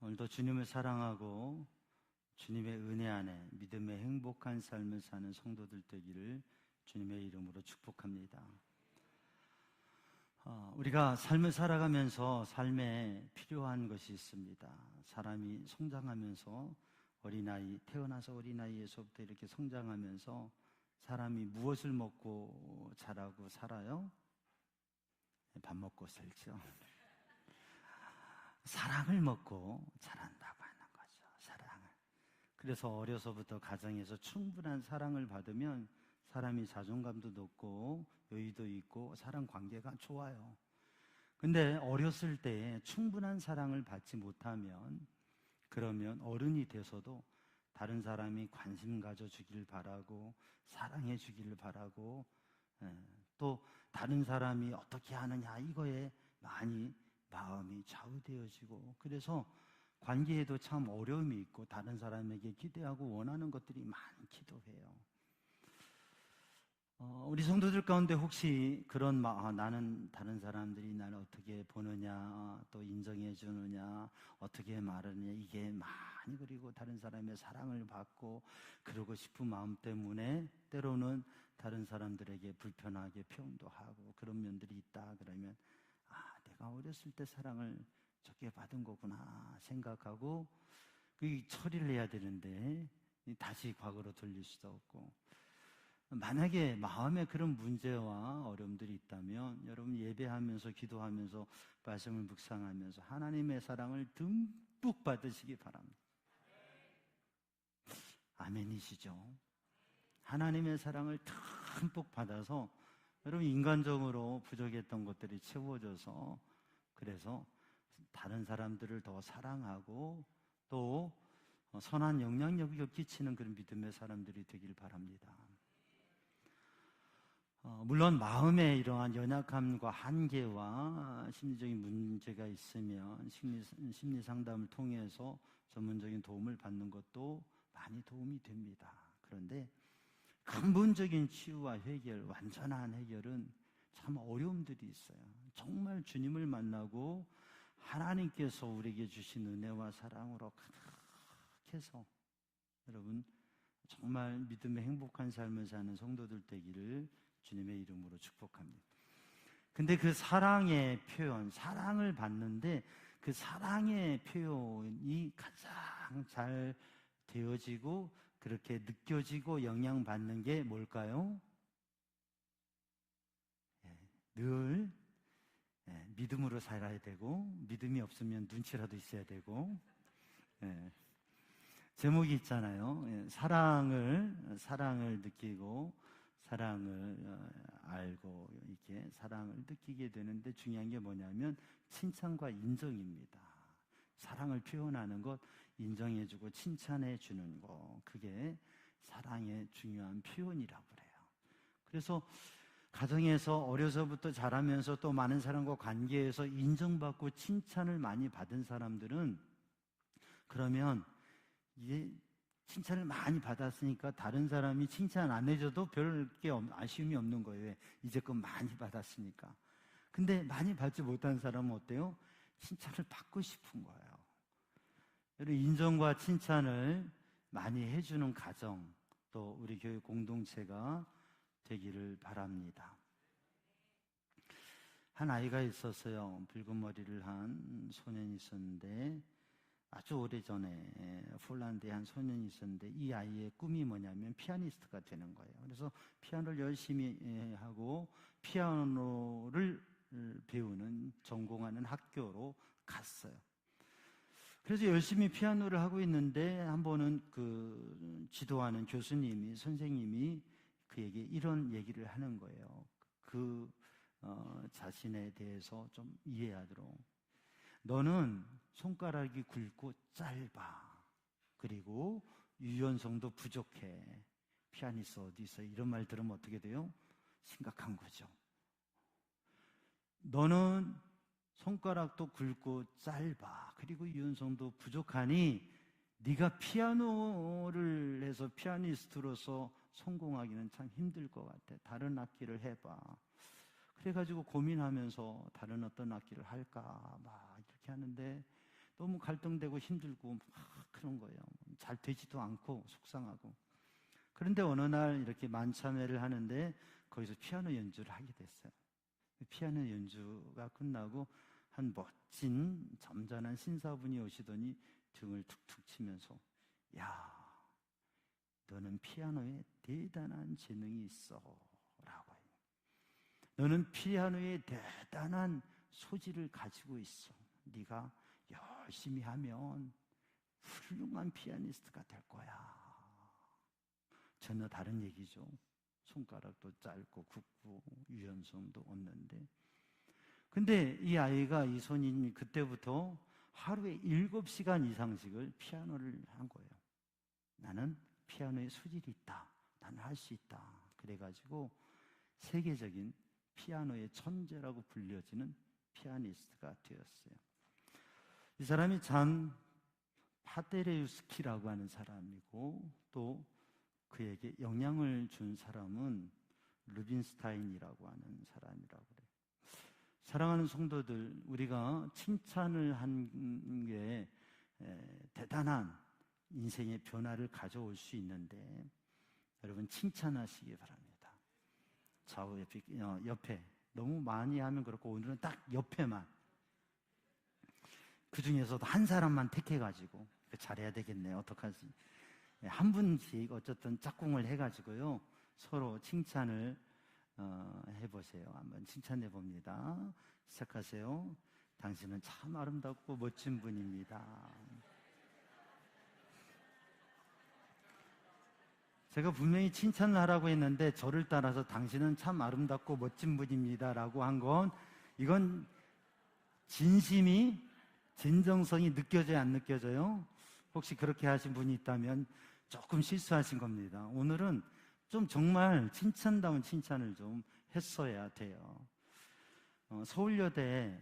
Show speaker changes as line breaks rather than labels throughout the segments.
오늘도 주님을 사랑하고 주님의 은혜 안에 믿음의 행복한 삶을 사는 성도들 되기를 주님의 이름으로 축복합니다. 우리가 삶을 살아가면서 삶에 필요한 것이 있습니다. 사람이 성장하면서 태어나서 어린아이에서부터 이렇게 성장하면서 사람이 무엇을 먹고 자라고 살아요? 밥 먹고 살죠. 사랑을 먹고 자란다고 하는 거죠. 사랑을. 그래서 어려서부터 가정에서 충분한 사랑을 받으면 사람이 자존감도 높고 여유도 있고 사람 관계가 좋아요. 근데 어렸을 때 충분한 사랑을 받지 못하면 그러면 어른이 돼서도 다른 사람이 관심 가져주기를 바라고 사랑해 주기를 바라고 또 다른 사람이 어떻게 하느냐 이거에 많이 마음이 좌우되어지고 그래서 관계에도 참 어려움이 있고 다른 사람에게 기대하고 원하는 것들이 많기도 해요. 우리 성도들 가운데 혹시 그런 나는 다른 사람들이 나를 어떻게 보느냐 또 인정해 주느냐 어떻게 말하느냐 이게 많이 그리고 다른 사람의 사랑을 받고 그러고 싶은 마음 때문에 때로는 다른 사람들에게 불편하게 표현도 하고 그런 면들이 있다 그러면 내가 어렸을 때 사랑을 적게 받은 거구나 생각하고 그 처리를 해야 되는데 다시 과거로 돌릴 수도 없고 만약에 마음에 그런 문제와 어려움들이 있다면 여러분 예배하면서 기도하면서 말씀을 묵상하면서 하나님의 사랑을 듬뿍 받으시기 바랍니다. 아멘이시죠? 하나님의 사랑을 듬뿍 받아서 여러분 인간적으로 부족했던 것들이 채워져서 그래서 다른 사람들을 더 사랑하고 또 선한 영향력을 끼치는 그런 믿음의 사람들이 되길 바랍니다. 물론 마음에 이러한 연약함과 한계와 심리적인 문제가 있으면 심리 상담을 통해서 전문적인 도움을 받는 것도 많이 도움이 됩니다. 그런데 근본적인 치유와 해결, 완전한 해결은 참 어려움들이 있어요. 정말 주님을 만나고 하나님께서 우리에게 주신 은혜와 사랑으로 가득해서 여러분 정말 믿음의 행복한 삶을 사는 성도들 되기를 주님의 이름으로 축복합니다. 근데 그 사랑의 표현, 사랑을 받는데 그 사랑의 표현이 가장 잘 되어지고 그렇게 느껴지고 영향받는 게 뭘까요? 늘 믿음으로 살아야 되고 믿음이 없으면 눈치라도 있어야 되고 제목이 있잖아요. 사랑을 느끼고 사랑을 알고 이렇게 사랑을 느끼게 되는데 중요한 게 뭐냐면 칭찬과 인정입니다. 사랑을 표현하는 것, 인정해주고 칭찬해주는 것, 그게 사랑의 중요한 표현이라고 그래요. 그래서 가정에서 어려서부터 자라면서 또 많은 사람과 관계에서 인정받고 칭찬을 많이 받은 사람들은 그러면 이제 칭찬을 많이 받았으니까 다른 사람이 칭찬 안 해줘도 별게 아쉬움이 없는 거예요. 이제껏 많이 받았으니까. 근데 많이 받지 못한 사람은 어때요? 칭찬을 받고 싶은 거예요. 여러분 인정과 칭찬을 많이 해주는 가정 또 우리 교회 공동체가 되기를 바랍니다. 한 아이가 있었어요. 붉은 머리를 한 소년이 있었는데 아주 오래전에 폴란드에 한 소년이 있었는데 이 아이의 꿈이 뭐냐면 피아니스트가 되는 거예요. 그래서 피아노를 열심히 하고 피아노를 배우는 전공하는 학교로 갔어요. 그래서 열심히 피아노를 하고 있는데 한 번은 그 지도하는 선생님이 그에게 이런 얘기를 하는 거예요. 자신에 대해서 좀 이해하도록. 너는 손가락이 굵고 짧아. 그리고 유연성도 부족해. 피아니스트 어디 있어? 이런 말 들으면 어떻게 돼요? 심각한 거죠. 너는 손가락도 굵고 짧아. 그리고 유연성도 부족하니 네가 피아노를 해서 피아니스트로서 성공하기는 참 힘들 것 같아. 다른 악기를 해봐. 그래가지고 고민하면서 다른 어떤 악기를 할까 막 이렇게 하는데 또 너무 갈등되고 힘들고 막 그런 거예요. 잘 되지도 않고 속상하고. 그런데 어느 날 이렇게 만찬회를 하는데 거기서 피아노 연주를 하게 됐어요. 피아노 연주가 끝나고 한 멋진 점잖은 신사분이 오시더니 등을 툭툭 치면서, 야, 너는 피아노에 대단한 재능이 있어 라고 해요. 너는 피아노에 대단한 소질을 가지고 있어. 네가 열심히 하면 훌륭한 피아니스트가 될 거야. 전혀 다른 얘기죠. 손가락도 짧고 굵고 유연성도 없는데. 근데 이 아이가, 이 손님이 그때부터 하루에 7시간 이상씩을 피아노를 한 거예요. 나는 피아노에 소질이 있다. 나는 할 수 있다. 그래가지고 세계적인 피아노의 천재라고 불려지는 피아니스트가 되었어요. 이 사람이 잔 파데레우스키라고 하는 사람이고, 또 그에게 영향을 준 사람은 루빈스타인이라고 하는 사람이라고 그래요. 사랑하는 성도들, 우리가 칭찬을 한 게 대단한 인생의 변화를 가져올 수 있는데, 여러분 칭찬하시기 바랍니다. 좌우 옆에 너무 많이 하면 그렇고, 오늘은 딱 옆에만, 그 중에서도 한 사람만 택해가지고 잘해야 되겠네요. 어떡하지? 한 분씩 어쨌든 짝꿍을 해가지고요, 서로 칭찬을 해보세요. 한번 칭찬해 봅니다. 시작하세요. 당신은 참 아름답고 멋진 분입니다. 제가 분명히 칭찬을 하라고 했는데 저를 따라서 당신은 참 아름답고 멋진 분입니다 라고 한 건, 이건 진심이, 진정성이 느껴져요, 안 느껴져요? 혹시 그렇게 하신 분이 있다면 조금 실수하신 겁니다. 오늘은 좀 정말 칭찬다운 칭찬을 좀 했어야 돼요. 서울여대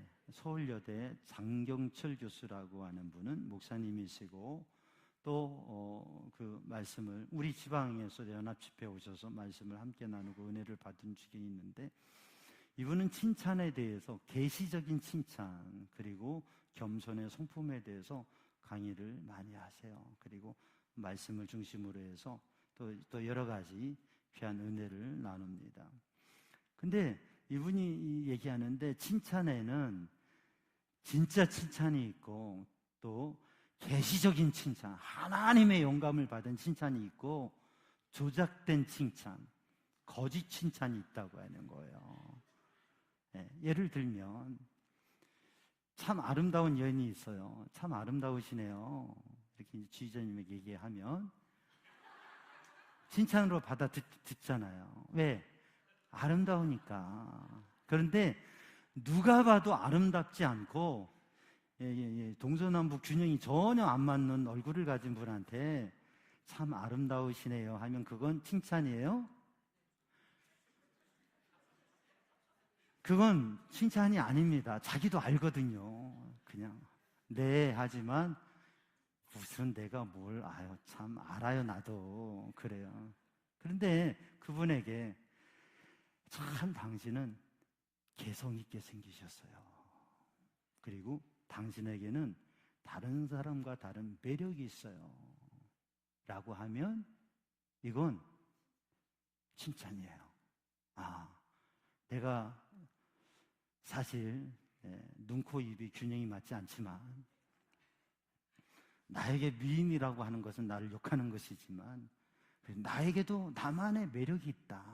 장경철 교수라고 하는 분은 목사님이시고, 또 그 말씀을 우리 지방에서 연합 집회에 오셔서 말씀을 함께 나누고 은혜를 받은 적이 있는데, 이분은 칭찬에 대해서, 계시적인 칭찬 그리고 겸손의 성품에 대해서 강의를 많이 하세요. 그리고 말씀을 중심으로 해서 또 여러 가지 귀한 은혜를 나눕니다. 근데 이분이 얘기하는데, 칭찬에는 진짜 칭찬이 있고, 또 계시적인 칭찬, 하나님의 영감을 받은 칭찬이 있고, 조작된 칭찬, 거짓 칭찬이 있다고 하는 거예요. 예를 들면, 참 아름다운 여인이 있어요. 참 아름다우시네요. 이렇게 지휘자님에게 얘기하면 칭찬으로 받아 듣잖아요. 왜? 아름다우니까. 그런데 누가 봐도 아름답지 않고, 동서남북 균형이 전혀 안 맞는 얼굴을 가진 분한테 참 아름다우시네요 하면 그건 칭찬이에요? 그건 칭찬이 아닙니다. 자기도 알거든요. 그냥 네 하지만 무슨 내가 뭘, 아유 참 알아요, 나도 그래요. 그런데 그분에게 참 당신은 개성 있게 생기셨어요. 그리고 당신에게는 다른 사람과 다른 매력이 있어요 라고 하면 이건 칭찬이에요. 아, 내가 사실 눈, 코, 입이 균형이 맞지 않지만, 나에게 미인이라고 하는 것은 나를 욕하는 것이지만, 나에게도 나만의 매력이 있다.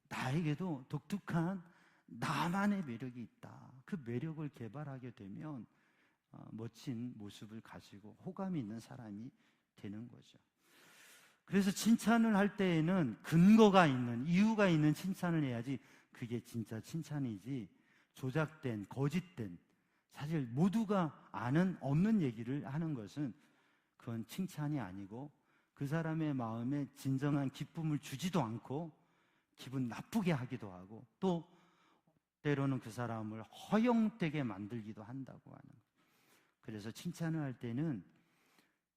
나에게도 독특한 나만의 매력이 있다. 그 매력을 개발하게 되면 멋진 모습을 가지고 호감이 있는 사람이 되는 거죠. 그래서 칭찬을 할 때에는 근거가 있는, 이유가 있는 칭찬을 해야지 그게 진짜 칭찬이지, 조작된, 거짓된, 사실 모두가 아는 없는 얘기를 하는 것은 그건 칭찬이 아니고, 그 사람의 마음에 진정한 기쁨을 주지도 않고 기분 나쁘게 하기도 하고, 또 때로는 그 사람을 허영되게 만들기도 한다고 하는 거예요. 그래서 칭찬을 할 때는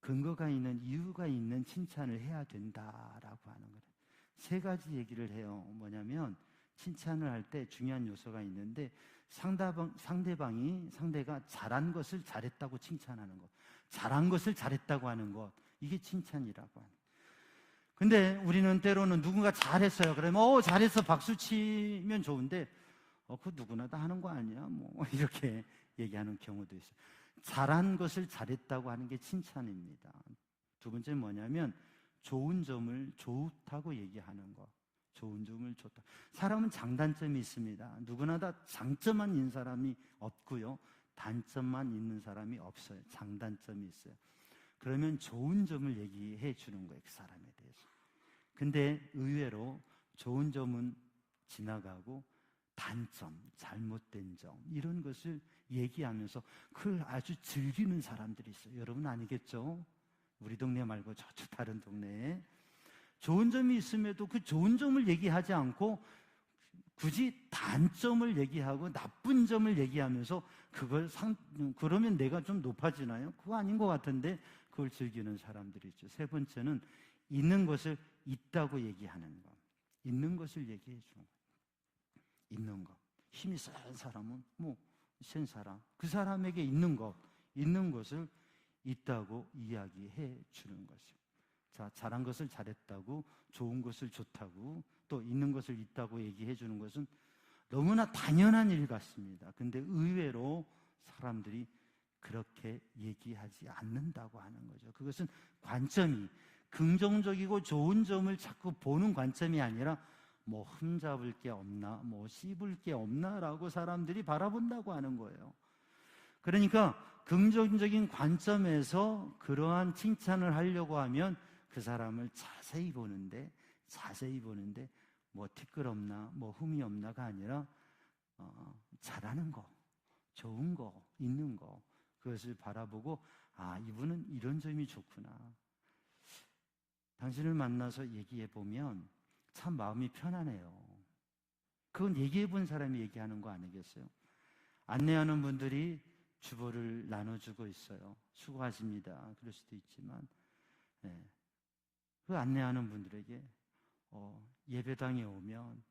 근거가 있는, 이유가 있는 칭찬을 해야 된다라고 하는 거예요. 세 가지 얘기를 해요. 뭐냐면, 칭찬을 할 때 중요한 요소가 있는데 상대가 잘한 것을 잘했다고 칭찬하는 것, 잘한 것을 잘했다고 하는 것, 이게 칭찬이라고 하는. 근데 우리는 때로는 누군가 잘했어요. 그러면 잘했어 박수 치면 좋은데 그 누구나 다 하는 거 아니야? 뭐 이렇게 얘기하는 경우도 있어요. 잘한 것을 잘했다고 하는 게 칭찬입니다. 두 번째는 뭐냐면 좋은 점을 좋다고 얘기하는 것. 좋은 점을 좋다. 사람은 장단점이 있습니다. 누구나 다 장점만 있는 사람이 없고요. 단점만 있는 사람이 없어요. 장단점이 있어요. 그러면 좋은 점을 얘기해 주는 거예요. 그 사람에 대해서. 근데 의외로 좋은 점은 지나가고 단점, 잘못된 점 이런 것을 얘기하면서 그걸 아주 즐기는 사람들이 있어요. 여러분 아니겠죠? 우리 동네 말고 저쪽 다른 동네에 좋은 점이 있음에도 그 좋은 점을 얘기하지 않고 굳이 단점을 얘기하고 나쁜 점을 얘기하면서 그러면 내가 좀 높아지나요? 그거 아닌 것 같은데 그걸 즐기는 사람들이 있죠. 세 번째는 있는 것을 있다고 얘기하는 것. 있는 것을 얘기해 주는 것. 있는 것. 힘이 센 사람은 센 사람. 그 사람에게 있는 것을 있다고 이야기해 주는 것이요. 자, 잘한 것을 잘했다고, 좋은 것을 좋다고, 또 있는 것을 있다고 얘기해 주는 것은 너무나 당연한 일 같습니다. 근데 의외로 사람들이 그렇게 얘기하지 않는다고 하는 거죠. 그것은 관점이 긍정적이고 좋은 점을 자꾸 보는 관점이 아니라 흠잡을 게 없나, 씹을 게 없나라고 사람들이 바라본다고 하는 거예요. 그러니까 긍정적인 관점에서 그러한 칭찬을 하려고 하면 그 사람을 자세히 보는데 티끌없나, 흠이 없나가 아니라 잘하는 거, 좋은 거, 있는 거 그것을 바라보고 이분은 이런 점이 좋구나. 당신을 만나서 얘기해 보면 참 마음이 편하네요. 그건 얘기해 본 사람이 얘기하는 거 아니겠어요? 안내하는 분들이 주보를 나눠주고 있어요. 수고하십니다. 그럴 수도 있지만 그 안내하는 분들에게 예배당에 오면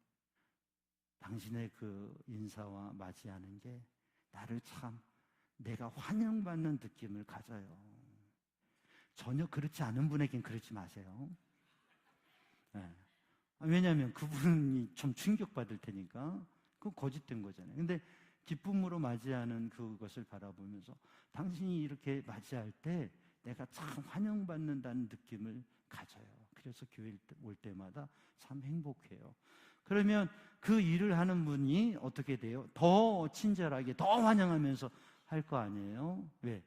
당신의 그 인사와 맞이하는 게 나를 참 내가 환영받는 느낌을 가져요. 전혀 그렇지 않은 분에겐 그러지 마세요. 왜냐하면 그분이 좀 충격받을 테니까. 그건 거짓된 거잖아요. 근데 기쁨으로 맞이하는 그것을 바라보면서 당신이 이렇게 맞이할 때 내가 참 환영받는다는 느낌을 가져요. 그래서 교회 올 때마다 참 행복해요. 그러면 그 일을 하는 분이 어떻게 돼요? 더 친절하게, 더 환영하면서 할 거 아니에요? 왜?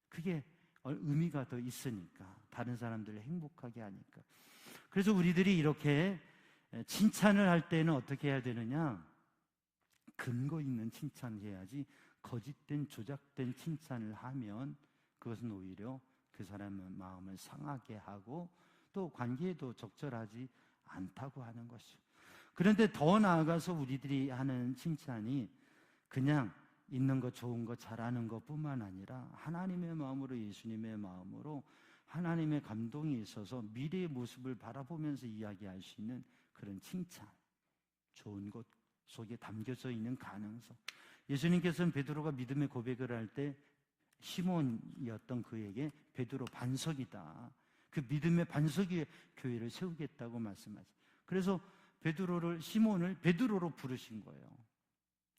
그게 의미가 더 있으니까. 다른 사람들을 행복하게 하니까. 그래서 우리들이 이렇게 칭찬을 할 때는 어떻게 해야 되느냐? 근거 있는 칭찬해야지 거짓된 조작된 칭찬을 하면 그것은 오히려 그 사람의 마음을 상하게 하고 또 관계에도 적절하지 않다고 하는 것이죠. 그런데 더 나아가서 우리들이 하는 칭찬이 그냥 있는 것, 좋은 것, 잘하는 것뿐만 아니라 하나님의 마음으로, 예수님의 마음으로 하나님의 감동이 있어서 미래의 모습을 바라보면서 이야기할 수 있는 그런 칭찬, 좋은 것 속에 담겨져 있는 가능성. 예수님께서는 베드로가 믿음의 고백을 할 때 시몬이었던 그에게 베드로 반석이다, 그 믿음의 반석 위에 교회를 세우겠다고 말씀하셨어요. 그래서 시몬을 베드로로 부르신 거예요.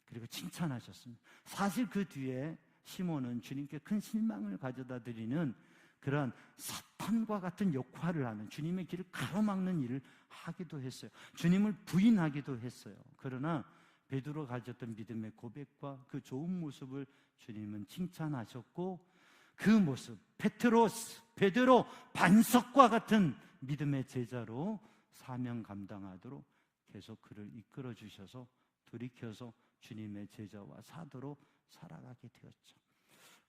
그리고 칭찬하셨습니다. 사실 그 뒤에 시몬은 주님께 큰 실망을 가져다 드리는 그런 사탄과 같은 역할을 하는, 주님의 길을 가로막는 일을 하기도 했어요. 주님을 부인하기도 했어요. 그러나 베드로가 가졌던 믿음의 고백과 그 좋은 모습을 주님은 칭찬하셨고, 그 모습, 베드로 반석과 같은 믿음의 제자로 사명 감당하도록 계속 그를 이끌어 주셔서 돌이켜서 주님의 제자와 사도로 살아가게 되었죠.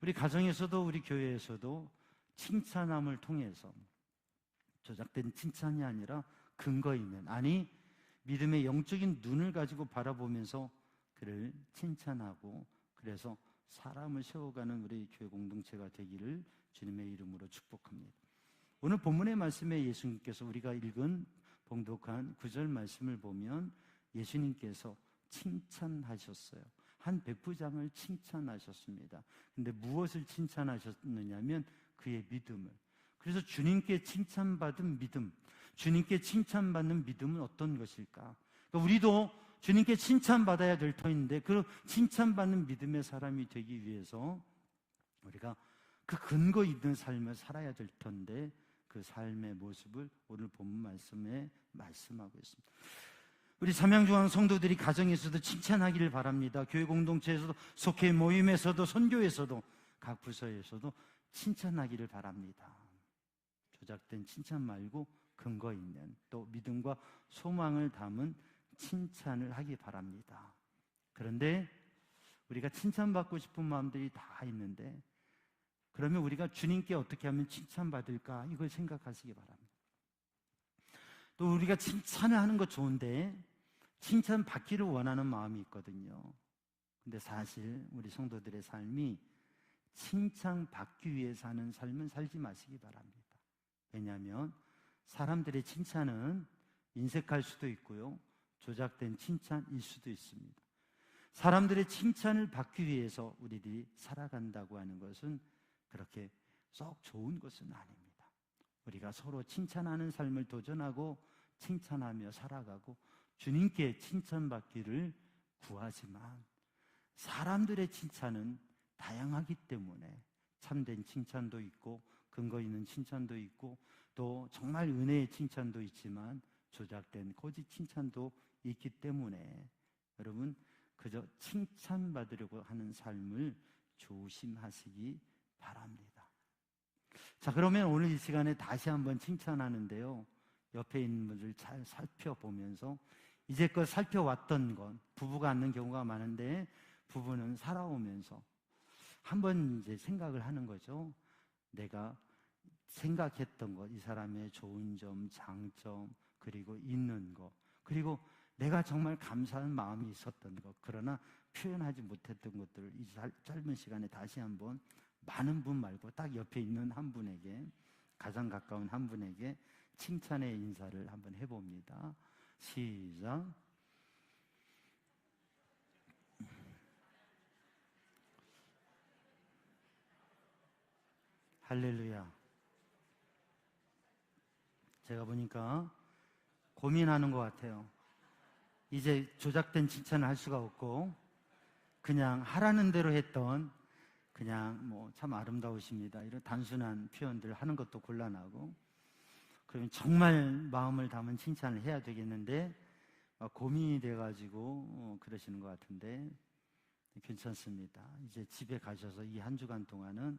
우리 가정에서도 우리 교회에서도 칭찬함을 통해서 조작된 칭찬이 아니라 근거 있는, 믿음의 영적인 눈을 가지고 바라보면서 그를 칭찬하고 그래서 사람을 세워가는 우리 교회 공동체가 되기를 주님의 이름으로 축복합니다. 오늘 본문의 말씀에 예수님께서 우리가 읽은 봉독한 9절 말씀을 보면 예수님께서 칭찬하셨어요. 한 백부장을 칭찬하셨습니다. 근데 무엇을 칭찬하셨느냐면 그의 믿음을. 그래서 주님께 칭찬받은 믿음, 주님께 칭찬받는 믿음은 어떤 것일까? 그러니까 우리도 주님께 칭찬받아야 될 터인데 그 칭찬받는 믿음의 사람이 되기 위해서 우리가 그 근거 있는 삶을 살아야 될 텐데 그 삶의 모습을 오늘 본문 말씀에 말씀하고 있습니다. 우리 삼양중앙 성도들이 가정에서도 칭찬하기를 바랍니다. 교회 공동체에서도, 속회 모임에서도, 선교에서도, 각 부서에서도 칭찬하기를 바랍니다. 조작된 칭찬 말고 근거 있는, 또 믿음과 소망을 담은 칭찬을 하기 바랍니다. 그런데 우리가 칭찬받고 싶은 마음들이 다 있는데 그러면 우리가 주님께 어떻게 하면 칭찬받을까? 이걸 생각하시기 바랍니다. 또 우리가 칭찬을 하는 거 좋은데 칭찬받기를 원하는 마음이 있거든요. 근데 사실 우리 성도들의 삶이 칭찬받기 위해 사는 삶은 살지 마시기 바랍니다. 왜냐하면 사람들의 칭찬은 인색할 수도 있고요, 조작된 칭찬일 수도 있습니다. 사람들의 칭찬을 받기 위해서 우리들이 살아간다고 하는 것은 그렇게 썩 좋은 것은 아닙니다. 우리가 서로 칭찬하는 삶을 도전하고 칭찬하며 살아가고 주님께 칭찬받기를 구하지만 사람들의 칭찬은 다양하기 때문에 참된 칭찬도 있고 근거 있는 칭찬도 있고 또 정말 은혜의 칭찬도 있지만 조작된 거짓 칭찬도 있기 때문에 여러분 그저 칭찬받으려고 하는 삶을 조심하시기 바랍니다. 자, 그러면 오늘 이 시간에 다시 한번 칭찬하는데요, 옆에 있는 분들 잘 살펴보면서 이제껏 살펴왔던 것, 부부가 앉는 경우가 많은데 부부는 살아오면서 한번 이제 생각을 하는 거죠. 내가 생각했던 것, 이 사람의 좋은 점, 장점, 그리고 있는 것, 그리고 내가 정말 감사한 마음이 있었던 것, 그러나 표현하지 못했던 것들을 이 짧은 시간에 다시 한번 많은 분 말고 딱 옆에 있는 한 분에게, 가장 가까운 한 분에게 칭찬의 인사를 한번 해봅니다. 시작. 할렐루야. 제가 보니까 고민하는 것 같아요. 이제 조작된 칭찬을 할 수가 없고 그냥 하라는 대로 했던, 그냥 뭐 참 아름다우십니다, 이런 단순한 표현들 하는 것도 곤란하고, 그러면 정말 마음을 담은 칭찬을 해야 되겠는데 고민이 돼가지고 그러시는 것 같은데 괜찮습니다. 이제 집에 가셔서 이 한 주간 동안은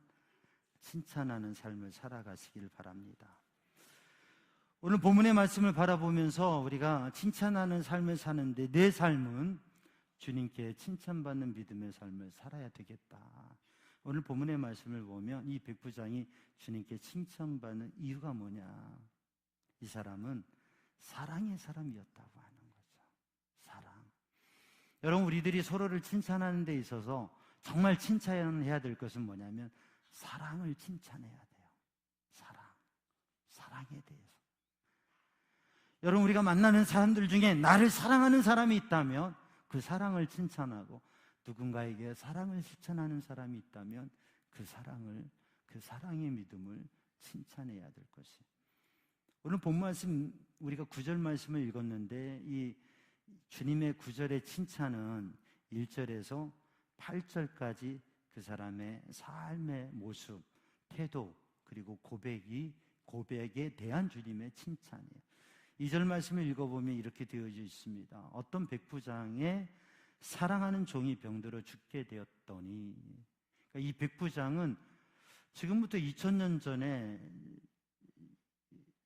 칭찬하는 삶을 살아가시길 바랍니다. 오늘 본문의 말씀을 바라보면서 우리가 칭찬하는 삶을 사는데 내 삶은 주님께 칭찬받는 믿음의 삶을 살아야 되겠다. 오늘 본문의 말씀을 보면 이 백부장이 주님께 칭찬받는 이유가 뭐냐? 이 사람은 사랑의 사람이었다고 하는 거죠. 사랑. 여러분, 우리들이 서로를 칭찬하는 데 있어서 정말 칭찬해야 될 것은 뭐냐면 사랑을 칭찬해야 돼요. 사랑에 대해서. 여러분, 우리가 만나는 사람들 중에 나를 사랑하는 사람이 있다면 그 사랑을 칭찬하고, 누군가에게 사랑을 실천하는 사람이 있다면 그 사랑의 믿음을 칭찬해야 될 것이. 오늘 본 말씀, 우리가 9절 말씀을 읽었는데 이 주님의 9절의 칭찬은 1절에서 8절까지 그 사람의 삶의 모습, 태도, 그리고 고백에 대한 주님의 칭찬이에요. 2절 말씀을 읽어보면 이렇게 되어져 있습니다. 어떤 백부장의 사랑하는 종이 병들어 죽게 되었더니, 그러니까 이 백부장은 지금부터 2000년 전에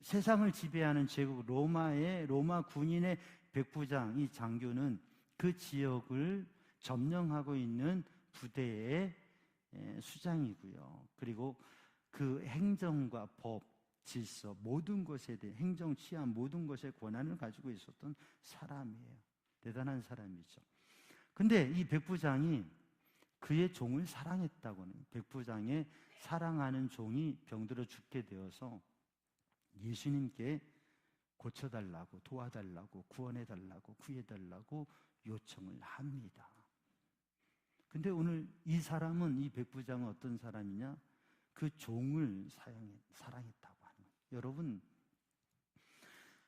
세상을 지배하는 제국 로마 군인의 백부장, 이 장교는 그 지역을 점령하고 있는 부대의 수장이고요. 그리고 그 행정과 법, 질서, 모든 것에 대해 행정, 치안, 모든 것의 권한을 가지고 있었던 사람이에요. 대단한 사람이죠. 근데 이 백부장이 그의 종을 사랑했다고는, 백부장의 사랑하는 종이 병들어 죽게 되어서 예수님께 고쳐달라고, 도와달라고, 구원해달라고, 구해달라고 요청을 합니다. 근데 오늘 이 사람은, 이 백부장은 어떤 사람이냐? 그 종을 사랑했다고 하는 거예요. 여러분,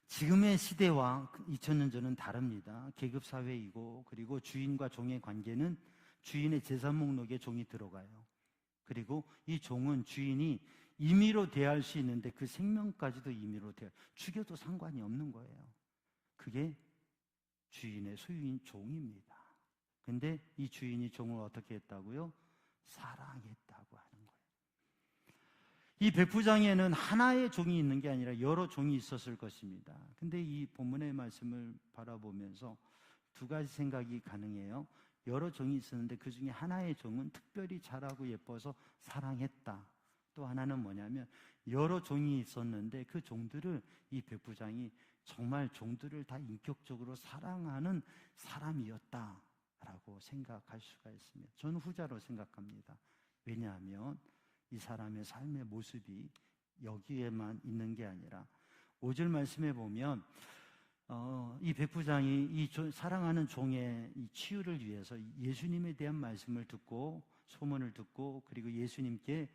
지금의 시대와 2000년 전은 다릅니다. 계급사회이고, 그리고 주인과 종의 관계는 주인의 재산 목록에 종이 들어가요. 그리고 이 종은 주인이 임의로 대할 수 있는데 그 생명까지도 임의로 죽여도 상관이 없는 거예요. 그게 주인의 소유인 종입니다. 근데 이 주인이 종을 어떻게 했다고요? 사랑했다고 하는 거예요. 이 백부장에는 하나의 종이 있는 게 아니라 여러 종이 있었을 것입니다. 근데 이 본문의 말씀을 바라보면서 두 가지 생각이 가능해요. 여러 종이 있었는데 그 중에 하나의 종은 특별히 잘하고 예뻐서 사랑했다. 또 하나는 뭐냐면 여러 종이 있었는데 그 종들을 이 백부장이 정말 종들을 다 인격적으로 사랑하는 사람이었다라고 생각할 수가 있습니다. 저는 후자로 생각합니다. 왜냐하면 이 사람의 삶의 모습이 여기에만 있는 게 아니라 5절 말씀에 보면 이 백부장이 이 사랑하는 종의 이 치유를 위해서 예수님에 대한 말씀을 듣고 소문을 듣고 그리고 예수님께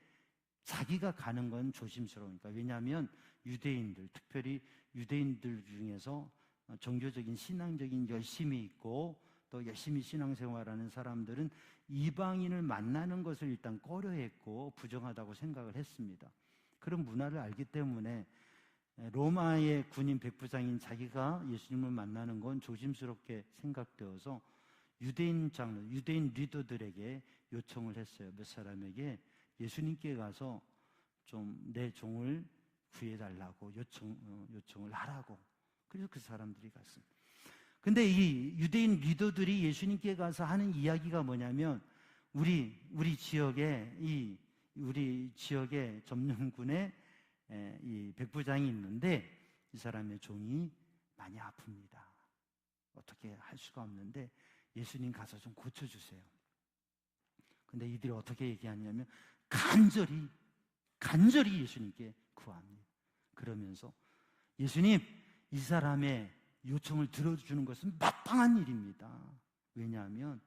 자기가 가는 건 조심스러우니까. 왜냐하면 유대인들, 특별히 유대인들 중에서 종교적인 신앙적인 열심이 있고 또 열심히 신앙생활하는 사람들은 이방인을 만나는 것을 일단 꺼려했고 부정하다고 생각을 했습니다. 그런 문화를 알기 때문에 로마의 군인 백부장인 자기가 예수님을 만나는 건 조심스럽게 생각되어서 유대인 장로, 유대인 리더들에게 요청을 했어요. 몇 사람에게 예수님께 가서 좀 내 종을 구해달라고 요청을 하라고. 그래서 그 사람들이 갔습니다. 근데 이 유대인 리더들이 예수님께 가서 하는 이야기가 뭐냐면 우리 지역에 점령군에 이 백부장이 있는데 이 사람의 종이 많이 아픕니다. 어떻게 할 수가 없는데 예수님 가서 좀 고쳐주세요. 근데 이들이 어떻게 얘기하냐면 간절히 예수님께 구합니다. 그러면서 예수님, 이 사람의 요청을 들어주는 것은 마땅한 일입니다. 왜냐하면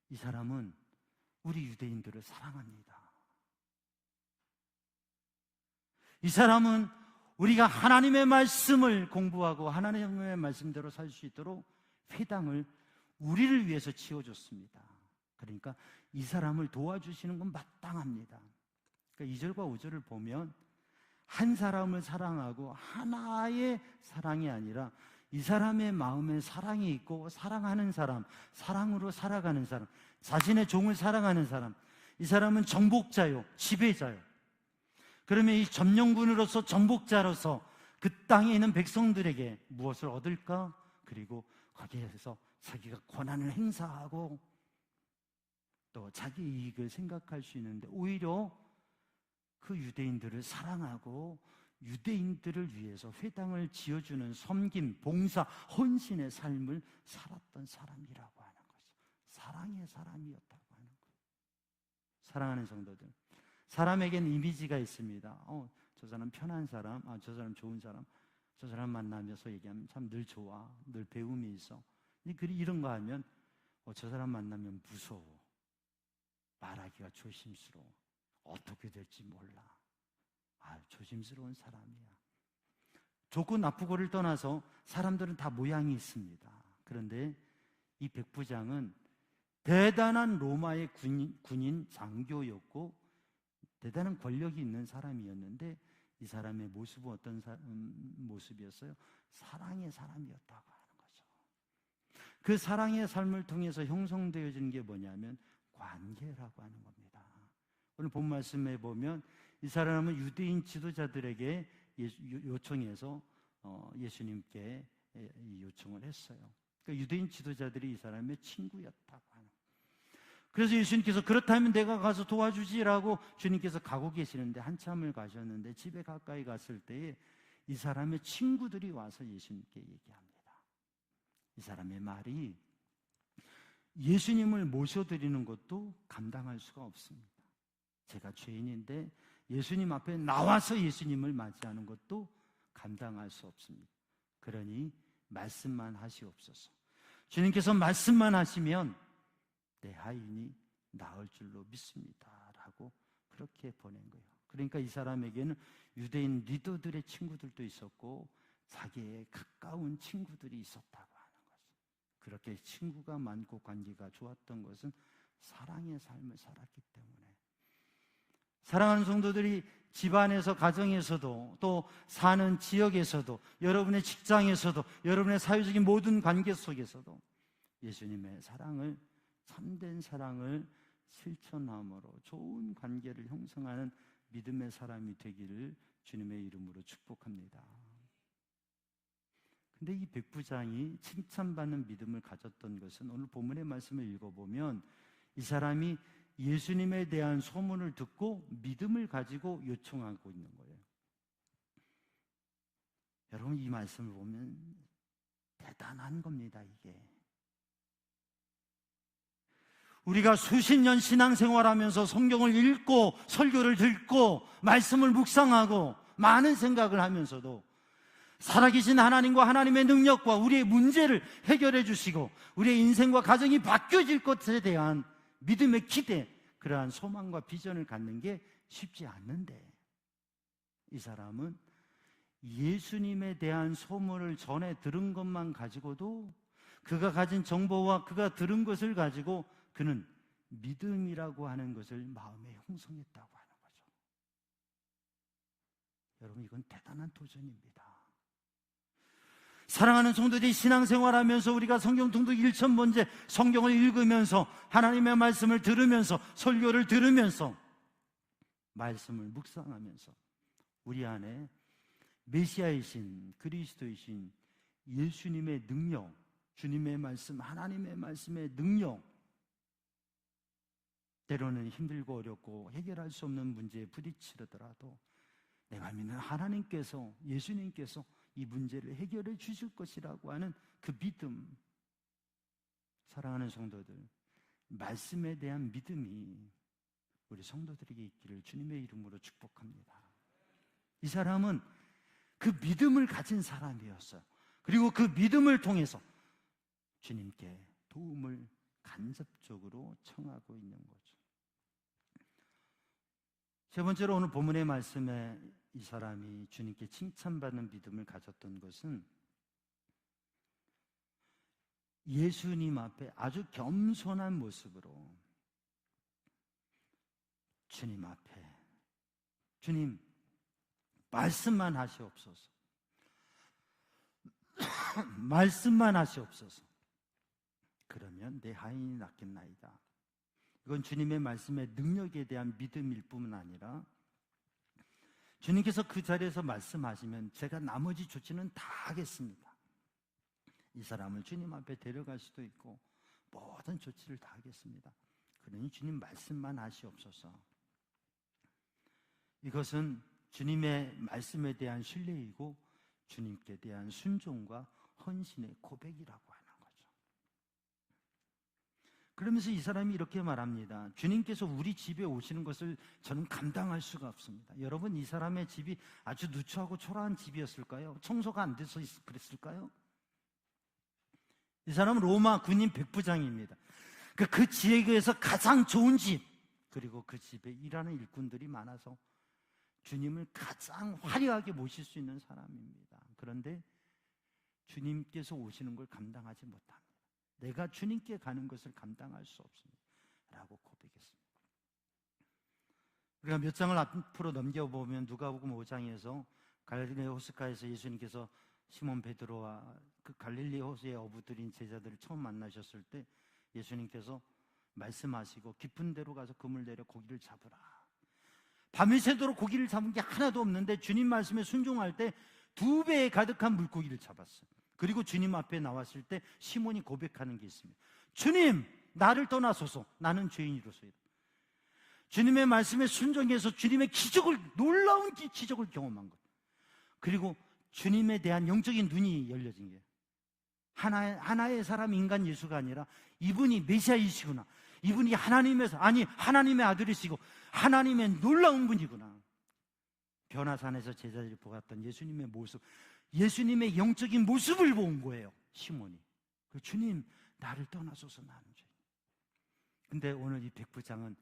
이 사람은 우리 유대인들을 사랑합니다. 이 사람은 우리가 하나님의 말씀을 공부하고 하나님의 말씀대로 살 수 있도록 회당을 우리를 위해서 치워줬습니다. 그러니까 이 사람을 도와주시는 건 마땅합니다. 그러니까 2절과 5절을 보면 한 사람을 사랑하고 하나의 사랑이 아니라 이 사람의 마음에 사랑이 있고 사랑하는 사람, 사랑으로 살아가는 사람, 자신의 종을 사랑하는 사람, 이 사람은 정복자요, 지배자요. 그러면 이 점령군으로서 정복자로서 그 땅에 있는 백성들에게 무엇을 얻을까? 그리고 거기에서 자기가 권한을 행사하고 또 자기 이익을 생각할 수 있는데 오히려 그 유대인들을 사랑하고 유대인들을 위해서 회당을 지어주는 섬김, 봉사, 헌신의 삶을 살았던 사람이라고 하는 거죠. 사랑의 사람이었다고 하는 거예요. 사랑하는 성도들, 사람에게는 이미지가 있습니다. 저 사람 편한 사람, 저 사람 좋은 사람, 저 사람 만나면서 얘기하면 참 늘 좋아, 늘 배움이 있어. 이런 거 하면 저 사람 만나면 무서워, 말하기가 조심스러워, 어떻게 될지 몰라. 조심스러운 사람이야. 좋고 나쁘고를 떠나서 사람들은 다 모양이 있습니다. 그런데 이 백부장은 대단한 로마의 군인 장교였고 대단한 권력이 있는 사람이었는데 이 사람의 모습은 어떤 모습이었어요? 사랑의 사람이었다고 하는 거죠. 그 사랑의 삶을 통해서 형성되어지는 게 뭐냐면 관계라고 하는 겁니다. 오늘 본 말씀에 보면 이 사람은 유대인 지도자들에게 요청해서 예수님께 요청을 했어요. 그러니까 유대인 지도자들이 이 사람의 친구였다고 하는 거예요. 그래서 예수님께서 그렇다면 내가 가서 도와주지라고 주님께서 가고 계시는데 한참을 가셨는데 집에 가까이 갔을 때에 이 사람의 친구들이 와서 예수님께 얘기합니다. 이 사람의 말이 예수님을 모셔드리는 것도 감당할 수가 없습니다. 제가 죄인인데 예수님 앞에 나와서 예수님을 맞이하는 것도 감당할 수 없습니다. 그러니 말씀만 하시옵소서. 주님께서 말씀만 하시면 내 아인이 나을 줄로 믿습니다 라고 그렇게 보낸 거예요. 그러니까 이 사람에게는 유대인 리더들의 친구들도 있었고 자기의 가까운 친구들이 있었다고 하는 거죠. 그렇게 친구가 많고 관계가 좋았던 것은 사랑의 삶을 살았기 때문에. 사랑하는 성도들이 집안에서, 가정에서도, 또 사는 지역에서도, 여러분의 직장에서도, 여러분의 사회적인 모든 관계 속에서도 예수님의 사랑을, 참된 사랑을 실천함으로 좋은 관계를 형성하는 믿음의 사람이 되기를 주님의 이름으로 축복합니다. 근데 이 백부장이 칭찬받는 믿음을 가졌던 것은 오늘 본문의 말씀을 읽어보면 이 사람이 예수님에 대한 소문을 듣고 믿음을 가지고 요청하고 있는 거예요. 여러분, 이 말씀을 보면 대단한 겁니다, 이게. 우리가 수십 년 신앙생활하면서 성경을 읽고 설교를 듣고 말씀을 묵상하고 많은 생각을 하면서도 살아계신 하나님과 하나님의 능력과 우리의 문제를 해결해 주시고 우리의 인생과 가정이 바뀌어질 것에 대한 믿음의 기대, 그러한 소망과 비전을 갖는 게 쉽지 않는데 이 사람은 예수님에 대한 소문을 전해 들은 것만 가지고도 그가 가진 정보와 그가 들은 것을 가지고 그는 믿음이라고 하는 것을 마음에 형성했다고 하는 거죠. 여러분, 이건 대단한 도전입니다. 사랑하는 성도들이 신앙생활하면서 우리가 성경 통독 1000번째 성경을 읽으면서 하나님의 말씀을 들으면서 설교를 들으면서 말씀을 묵상하면서 우리 안에 메시아이신 그리스도이신 예수님의 능력, 주님의 말씀, 하나님의 말씀의 능력, 때로는 힘들고 어렵고 해결할 수 없는 문제에 부딪히더라도 내가 믿는 하나님께서, 예수님께서 이 문제를 해결해 주실 것이라고 하는 그 믿음. 사랑하는 성도들, 말씀에 대한 믿음이 우리 성도들에게 있기를 주님의 이름으로 축복합니다. 이 사람은 그 믿음을 가진 사람이었어요. 그리고 그 믿음을 통해서 주님께 도움을 간접적으로 청하고 있는 거죠. 세 번째로 오늘 본문의 말씀에 이 사람이 주님께 칭찬받는 믿음을 가졌던 것은 예수님 앞에 아주 겸손한 모습으로 주님 앞에, 주님 말씀만 하시옵소서, 말씀만 하시옵소서, 그러면 내 하인이 낫겠나이다. 이건 주님의 말씀의 능력에 대한 믿음일 뿐만 아니라 주님께서 그 자리에서 말씀하시면 제가 나머지 조치는 다 하겠습니다. 이 사람을 주님 앞에 데려갈 수도 있고 모든 조치를 다 하겠습니다. 그러니 주님 말씀만 하시옵소서. 이것은 주님의 말씀에 대한 신뢰이고 주님께 대한 순종과 헌신의 고백이라고 하는 거죠. 그러면서 이 사람이 이렇게 말합니다. 주님께서 우리 집에 오시는 것을 저는 감당할 수가 없습니다. 여러분, 이 사람의 집이 아주 누추하고 초라한 집이었을까요? 청소가 안 돼서 그랬을까요? 이 사람은 로마 군인 백부장입니다. 그 지역에서 가장 좋은 집, 그리고 그 집에 일하는 일꾼들이 많아서 주님을 가장 화려하게 모실 수 있는 사람입니다. 그런데 주님께서 오시는 걸 감당하지 못합니다. 내가 주님께 가는 것을 감당할 수 없습니다 라고 고백했습니다. 우리가 몇 장을 앞으로 넘겨보면 누가복음 5장에서 갈릴리 호숫가에서 예수님께서 시몬 베드로와 그 갈릴리 호수의 어부들인 제자들을 처음 만나셨을 때 예수님께서 말씀하시고 깊은 데로 가서 그물 내려 고기를 잡으라. 밤이 새도록 고기를 잡은 게 하나도 없는데 주님 말씀에 순종할 때 2배에 가득한 물고기를 잡았어요. 그리고 주님 앞에 나왔을 때 시몬이 고백하는 게 있습니다. 주님, 나를 떠나소서, 나는 죄인이로소이다. 주님의 말씀에 순종해서 주님의 기적을, 놀라운 기적을 경험한 것. 그리고 주님에 대한 영적인 눈이 열려진 게 하나의 사람, 인간 예수가 아니라 이분이 메시아이시구나, 이분이 하나님의 아들이시고 하나님의 놀라운 분이구나. 변화산에서 제자들이 보았던 예수님의 모습, 예수님의 영적인 모습을 본 거예요, 시몬이. 주님, 나를 떠나소서, 나는 죄인. 근데 오늘 이 백부장은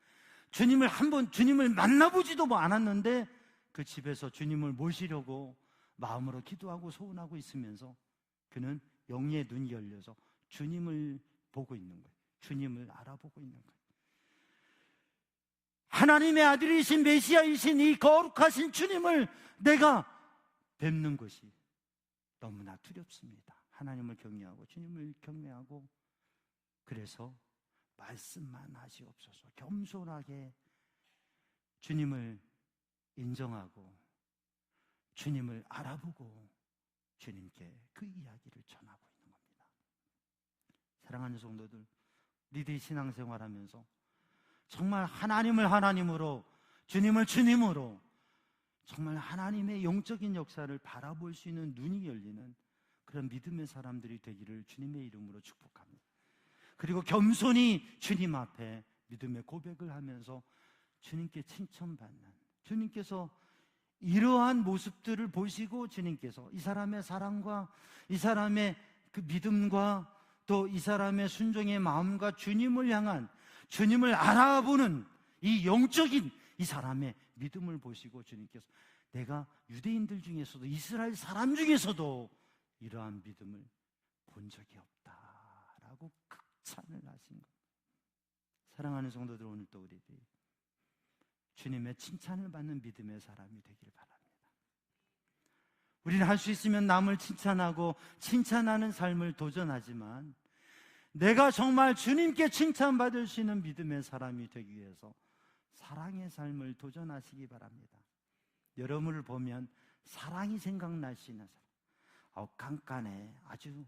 주님을 만나보지도 않았는데 그 집에서 주님을 모시려고 마음으로 기도하고 소원하고 있으면서 그는 영의 눈이 열려서 주님을 보고 있는 거예요. 주님을 알아보고 있는 거예요. 하나님의 아들이신 메시아이신 이 거룩하신 주님을 내가 뵙는 것이 너무나 두렵습니다. 하나님을 경외하고 주님을 경외하고, 그래서 말씀만 하시옵소서, 겸손하게 주님을 인정하고 주님을 알아보고 주님께 그 이야기를 전하고 있는 겁니다. 사랑하는 성도들, 우리들이 신앙생활하면서 정말 하나님을 하나님으로, 주님을 주님으로, 정말 하나님의 영적인 역사를 바라볼 수 있는 눈이 열리는 그런 믿음의 사람들이 되기를 주님의 이름으로 축복합니다. 그리고 겸손히 주님 앞에 믿음의 고백을 하면서 주님께 칭찬받는, 주님께서 이러한 모습들을 보시고 주님께서 이 사람의 사랑과 이 사람의 그 믿음과 또 이 사람의 순종의 마음과 주님을 향한, 주님을 알아보는 이 영적인 이 사람의 믿음을 보시고 주님께서 내가 유대인들 중에서도, 이스라엘 사람 중에서도 이러한 믿음을 본 적이 없다라고 극찬을 하신 것. 사랑하는 성도들, 오늘 또 우리들이 주님의 칭찬을 받는 믿음의 사람이 되기를 바랍니다. 우리는 할 수 있으면 남을 칭찬하고 칭찬하는 삶을 도전하지만, 내가 정말 주님께 칭찬받을 수 있는 믿음의 사람이 되기 위해서 사랑의 삶을 도전하시기 바랍니다. 여러분을 보면 사랑이 생각나시는 사람, 깐깐해, 아주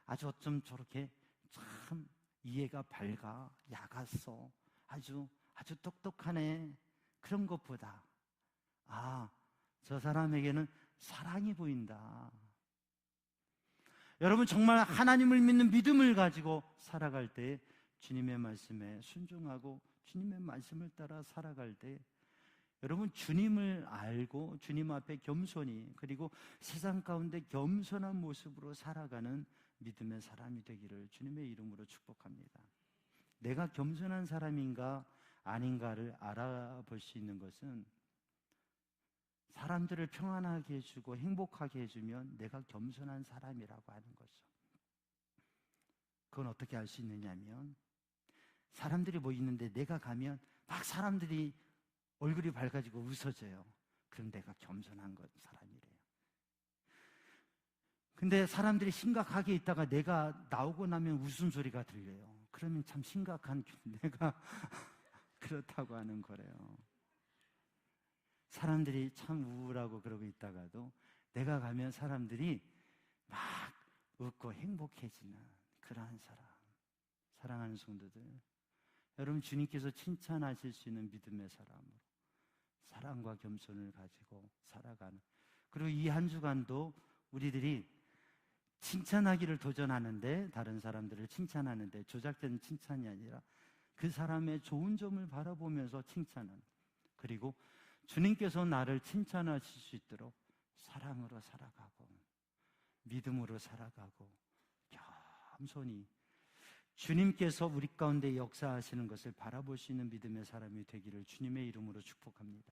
어쩜 저렇게 참 이해가 밝아, 야갔어, 아주 똑똑하네, 그런 것보다 저 사람에게는 사랑이 보인다. 여러분, 정말 하나님을 믿는 믿음을 가지고 살아갈 때, 주님의 말씀에 순종하고 주님의 말씀을 따라 살아갈 때, 여러분, 주님을 알고 주님 앞에 겸손히, 그리고 세상 가운데 겸손한 모습으로 살아가는 믿음의 사람이 되기를 주님의 이름으로 축복합니다. 내가 겸손한 사람인가 아닌가를 알아볼 수 있는 것은, 사람들을 평안하게 해주고 행복하게 해주면 내가 겸손한 사람이라고 하는 거죠. 그건 어떻게 알 수 있느냐면, 사람들이 모이는데 내가 가면 막 사람들이 얼굴이 밝아지고 웃어져요. 그럼 내가 겸손한 사람이래요. 근데 사람들이 심각하게 있다가 내가 나오고 나면 웃음소리가 들려요. 그러면 참 심각한 내가 그렇다고 하는 거래요. 사람들이 참 우울하고 그러고 있다가도 내가 가면 사람들이 막 웃고 행복해지는 그러한 사람. 사랑하는 성도들, 여러분, 주님께서 칭찬하실 수 있는 믿음의 사람으로 사랑과 겸손을 가지고 살아가는, 그리고 이 한 주간도 우리들이 칭찬하기를 도전하는데, 다른 사람들을 칭찬하는데 조작된 칭찬이 아니라 그 사람의 좋은 점을 바라보면서 칭찬하는, 그리고 주님께서 나를 칭찬하실 수 있도록 사랑으로 살아가고 믿음으로 살아가고 겸손히 주님께서 우리 가운데 역사하시는 것을 바라볼 수 있는 믿음의 사람이 되기를 주님의 이름으로 축복합니다.